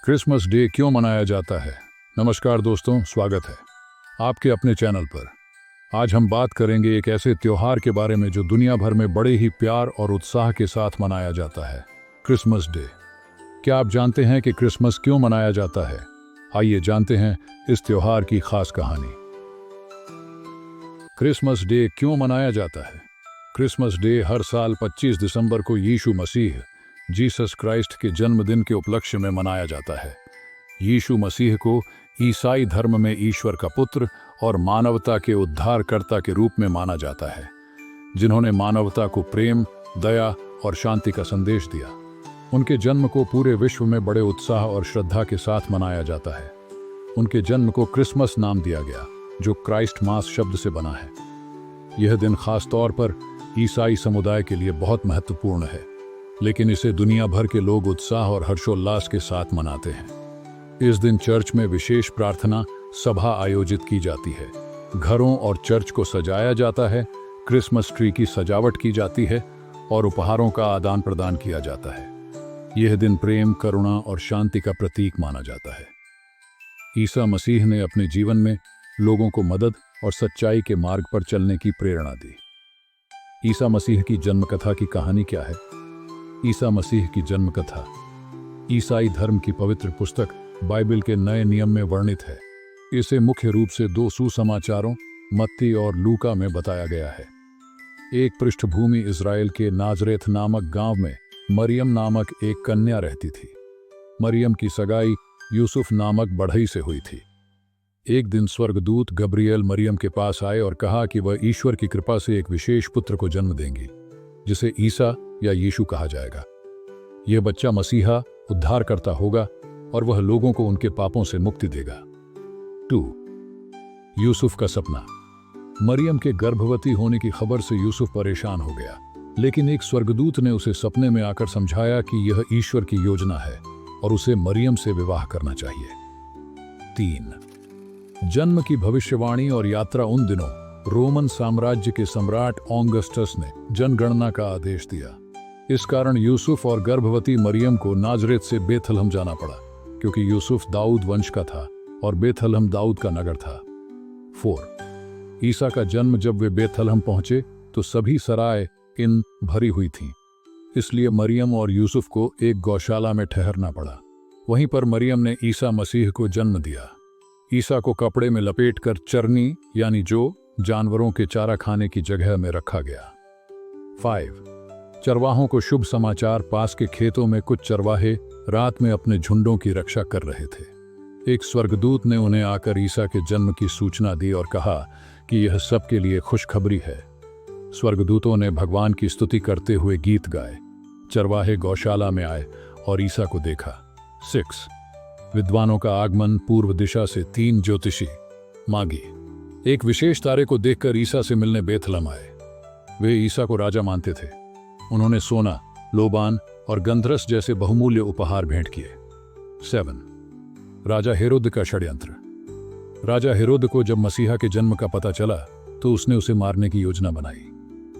Christmas day क्यों मनाया जाता है। नमस्कार दोस्तों, स्वागत है आपके अपने चैनल पर। आज हम बात करेंगे एक ऐसे त्योहार के बारे में जो दुनिया भर में बड़े ही प्यार और उत्साह के साथ मनाया जाता है, क्रिसमस डे। क्या आप जानते हैं कि क्रिसमस क्यों मनाया जाता है? आइए जानते हैं इस त्योहार की खास कहानी। क्रिसमस डे क्यों मनाया जाता है? क्रिसमस डे हर साल 25 दिसंबर को यीशु मसीह जीसस क्राइस्ट के जन्मदिन के उपलक्ष्य में मनाया जाता है। यीशु मसीह को ईसाई धर्म में ईश्वर का पुत्र और मानवता के उद्धारकर्ता के रूप में माना जाता है, जिन्होंने मानवता को प्रेम, दया और शांति का संदेश दिया। उनके जन्म को पूरे विश्व में बड़े उत्साह और श्रद्धा के साथ मनाया जाता है। उनके जन्म को क्रिसमस नाम दिया गया, जो क्राइस्ट मास शब्द से बना है। यह दिन खास तौर पर ईसाई समुदाय के लिए बहुत महत्वपूर्ण है, लेकिन इसे दुनिया भर के लोग उत्साह और हर्षोल्लास के साथ मनाते हैं। इस दिन चर्च में विशेष प्रार्थना सभा आयोजित की जाती है, घरों और चर्च को सजाया जाता है, क्रिसमस ट्री की सजावट की जाती है और उपहारों का आदान प्रदान किया जाता है। यह दिन प्रेम, करुणा और शांति का प्रतीक माना जाता है। ईसा मसीह ने अपने जीवन में लोगों को मदद और सच्चाई के मार्ग पर चलने की प्रेरणा दी। ईसा मसीह की जन्मकथा की कहानी क्या है? ईसा मसीह की जन्म कथा ईसाई धर्म की पवित्र पुस्तक बाइबल के नए नियम में वर्णित है। इसे मुख्य रूप से 2 सुसमाचारों मत्ती और लूका में बताया गया है। एक पृष्ठभूमि इज़राइल के नाजरेथ नामक गांव में मरियम नामक एक कन्या रहती थी। मरियम की सगाई यूसुफ नामक बढ़ई से हुई थी। एक दिन स्वर्गदूत गब्रिएल मरियम के पास आए और कहा कि वह ईश्वर की कृपा से एक विशेष पुत्र को जन्म देंगी, जिसे ईसा या यीशु कहा जाएगा। यह बच्चा मसीहा उद्धारकर्ता होगा और वह लोगों को उनके पापों से मुक्ति देगा। 2. यूसुफ का सपना। मरियम के गर्भवती होने की खबर से यूसुफ परेशान हो गया, लेकिन एक स्वर्गदूत ने उसे सपने में आकर समझाया कि यह ईश्वर की योजना है और उसे मरियम से विवाह करना चाहिए। 3. जन्म की भविष्यवाणी और यात्रा। उन दिनों रोमन साम्राज्य के सम्राट ऑगस्टस ने जनगणना का आदेश दिया। इस कारण यूसुफ और गर्भवती मरियम को नाजरेत से बेथलहम जाना पड़ा, क्योंकि यूसुफ दाऊद वंश का था और बेथलहम दाऊद का नगर था। 4. ईसा का जन्म। जब वे बेथलहम पहुंचे तो सभी सराय इन भरी हुई थीं, इसलिए मरियम और यूसुफ को एक गौशाला में ठहरना पड़ा। वहीं पर मरियम ने ईसा मसीह को जन्म दिया। ईसा को कपड़े में लपेटकर चरनी यानी जो जानवरों के चारा खाने की जगह में रखा गया। 5. चरवाहों को शुभ समाचार। पास के खेतों में कुछ चरवाहे रात में अपने झुंडों की रक्षा कर रहे थे। एक स्वर्गदूत ने उन्हें आकर ईसा के जन्म की सूचना दी और कहा कि यह सबके लिए खुशखबरी है। स्वर्गदूतों ने भगवान की स्तुति करते हुए गीत गाए। चरवाहे गौशाला में आए और ईसा को देखा। 6. विद्वानों का आगमन। पूर्व दिशा से 3 ज्योतिषी मागी एक विशेष तारे को देखकर ईसा से मिलने बेथलहम आए। वे ईसा को राजा मानते थे। उन्होंने सोना, लोबान और गंधरस जैसे बहुमूल्य उपहार भेंट किए। 7. राजा हेरोद का षड्यंत्र। राजा हेरोद को जब मसीहा के जन्म का पता चला तो उसने उसे मारने की योजना बनाई।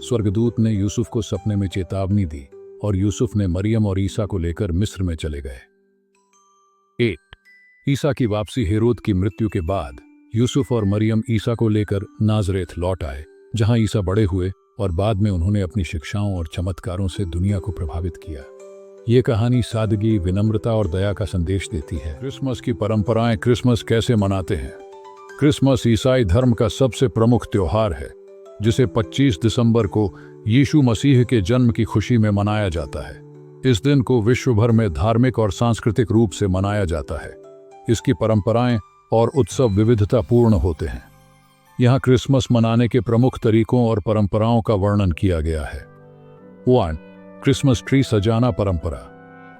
स्वर्गदूत ने यूसुफ को सपने में चेतावनी दी और यूसुफ ने मरियम और ईसा को लेकर मिस्र में चले गए। 8. ईसा की वापसी। हेरोद की मृत्यु के बाद यूसुफ और मरियम ईसा को लेकर नाजरेथ लौट आए, जहां ईसा बड़े हुए और बाद में उन्होंने अपनी शिक्षाओं और चमत्कारों से दुनिया को प्रभावित किया। ये कहानी सादगी, विनम्रता और दया का संदेश देती है। क्रिसमस की परंपराएं। क्रिसमस कैसे मनाते हैं? क्रिसमस ईसाई धर्म का सबसे प्रमुख त्योहार है, जिसे 25 दिसंबर को यीशु मसीह के जन्म की खुशी में मनाया जाता है। इस दिन को विश्व भर में धार्मिक और सांस्कृतिक रूप से मनाया जाता है। इसकी परंपराएं और उत्सव विविधतापूर्ण होते हैं। यहाँ क्रिसमस मनाने के प्रमुख तरीकों और परंपराओं का वर्णन किया गया है। 1. क्रिसमस ट्री सजाना परंपरा।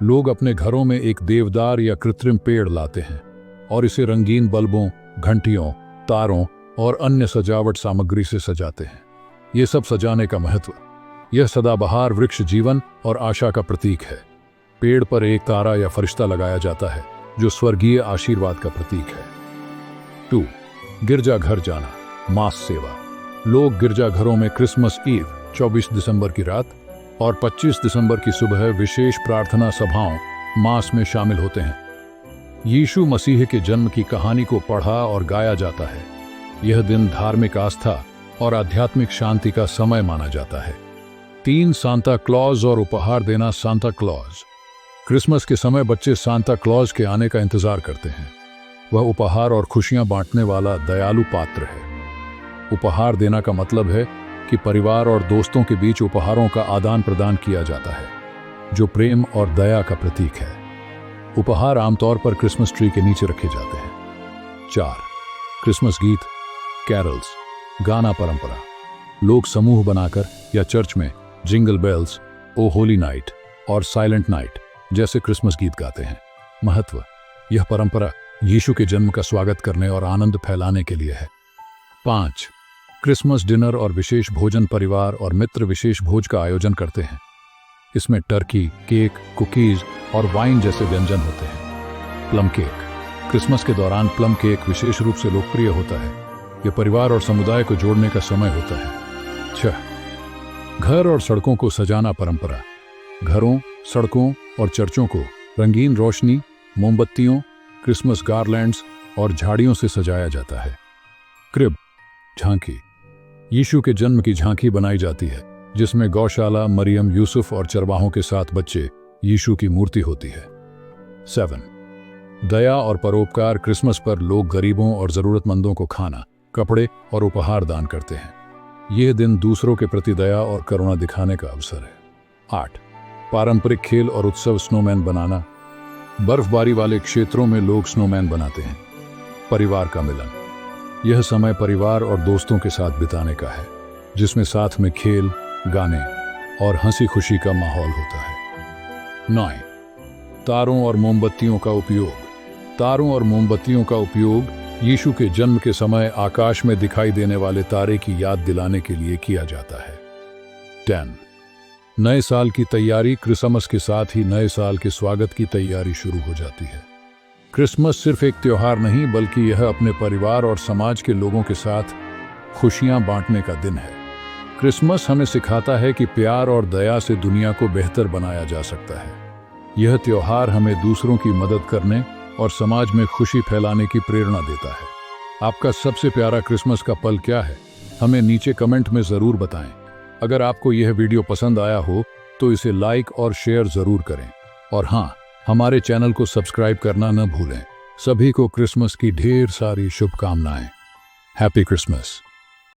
लोग अपने घरों में एक देवदार या कृत्रिम पेड़ लाते हैं और इसे रंगीन बल्बों, घंटियों, तारों और अन्य सजावट सामग्री से सजाते हैं। ये सब सजाने का महत्व। यह सदाबहार वृक्ष जीवन और आशा का प्रतीक है। पेड़ पर एक तारा या फरिश्ता लगाया जाता है, जो स्वर्गीय आशीर्वाद का प्रतीक है। 2. गिरजाघर जाना, मास सेवा। लोग गिरजाघरों में क्रिसमस ईव 24 दिसंबर की रात और 25 दिसंबर की सुबह विशेष प्रार्थना सभाओं, मास में शामिल होते हैं। यीशु मसीह के जन्म की कहानी को पढ़ा और गाया जाता है। यह दिन धार्मिक आस्था और आध्यात्मिक शांति का समय माना जाता है। 3 सांता क्लॉज और उपहार देना। Santa Claus. क्रिसमस के समय बच्चे सांता क्लॉज के आने का इंतजार करते हैं। वह उपहार और खुशियां बांटने वाला दयालु पात्र है। उपहार देना का मतलब है कि परिवार और दोस्तों के बीच उपहारों का आदान प्रदान किया जाता है, जो प्रेम और दया का प्रतीक है। उपहार आमतौर पर क्रिसमस ट्री के नीचे रखे जाते हैं। 4 क्रिसमस गीत, कैरल्स, गाना परंपरा। लोग समूह बनाकर या चर्च में जिंगल बेल्स, ओ होली नाइट और साइलेंट नाइट जैसे क्रिसमस गीत गाते हैं। महत्व: यह परंपरा यीशु के जन्म का स्वागत करने और आनंद फैलाने के लिए है। 5 क्रिसमस डिनर और विशेष भोजन। परिवार और मित्र विशेष भोज का आयोजन करते हैं। इसमें टर्की, केक, कुकीज और वाइन जैसे व्यंजन होते हैं। Plum cake. क्रिसमस के दौरान प्लम केक विशेष रूप से लोकप्रिय होता है। यह परिवार और समुदाय को जोड़ने का समय होता है। 6 घर और सड़कों को सजाना। परंपरा: घरों, सड़कों और चर्चों को रंगीन रोशनी, मोमबत्तियों, क्रिसमस गार्लैंड्स और झाड़ियों से सजाया जाता है। क्रिब, झांकी। यीशु के जन्म की झांकी बनाई जाती है, जिसमें गौशाला, मरियम, यूसुफ और चरवाहों के साथ बच्चे यीशु की मूर्ति होती है। 7 दया और परोपकार। क्रिसमस पर लोग गरीबों और जरूरतमंदों को खाना, कपड़े और उपहार दान करते हैं। यह दिन दूसरों के प्रति दया और करुणा दिखाने का अवसर है। 8 पारंपरिक खेल और उत्सव। स्नोमैन बनाना। बर्फबारी वाले क्षेत्रों में लोग स्नोमैन बनाते हैं। परिवार का मिलन। यह समय परिवार और दोस्तों के साथ बिताने का है, जिसमें साथ में खेल, गाने और हंसी खुशी का माहौल होता है। 9 तारों और मोमबत्तियों का उपयोग। तारों और मोमबत्तियों का उपयोग यीशु के जन्म के समय आकाश में दिखाई देने वाले तारे की याद दिलाने के लिए किया जाता है। 10 नए साल की तैयारी। क्रिसमस के साथ ही नए साल के स्वागत की तैयारी शुरू हो जाती है। क्रिसमस सिर्फ एक त्योहार नहीं, बल्कि यह अपने परिवार और समाज के लोगों के साथ खुशियां बांटने का दिन है। क्रिसमस हमें सिखाता है कि प्यार और दया से दुनिया को बेहतर बनाया जा सकता है। यह त्योहार हमें दूसरों की मदद करने और समाज में खुशी फैलाने की प्रेरणा देता है। आपका सबसे प्यारा क्रिसमस का पल क्या है? हमें नीचे कमेंट में ज़रूर बताएं। अगर आपको यह वीडियो पसंद आया हो तो इसे लाइक और शेयर ज़रूर करें। और हाँ, हमारे चैनल को सब्सक्राइब करना न भूलें। सभी को क्रिसमस की ढेर सारी शुभकामनाएं। Happy Christmas.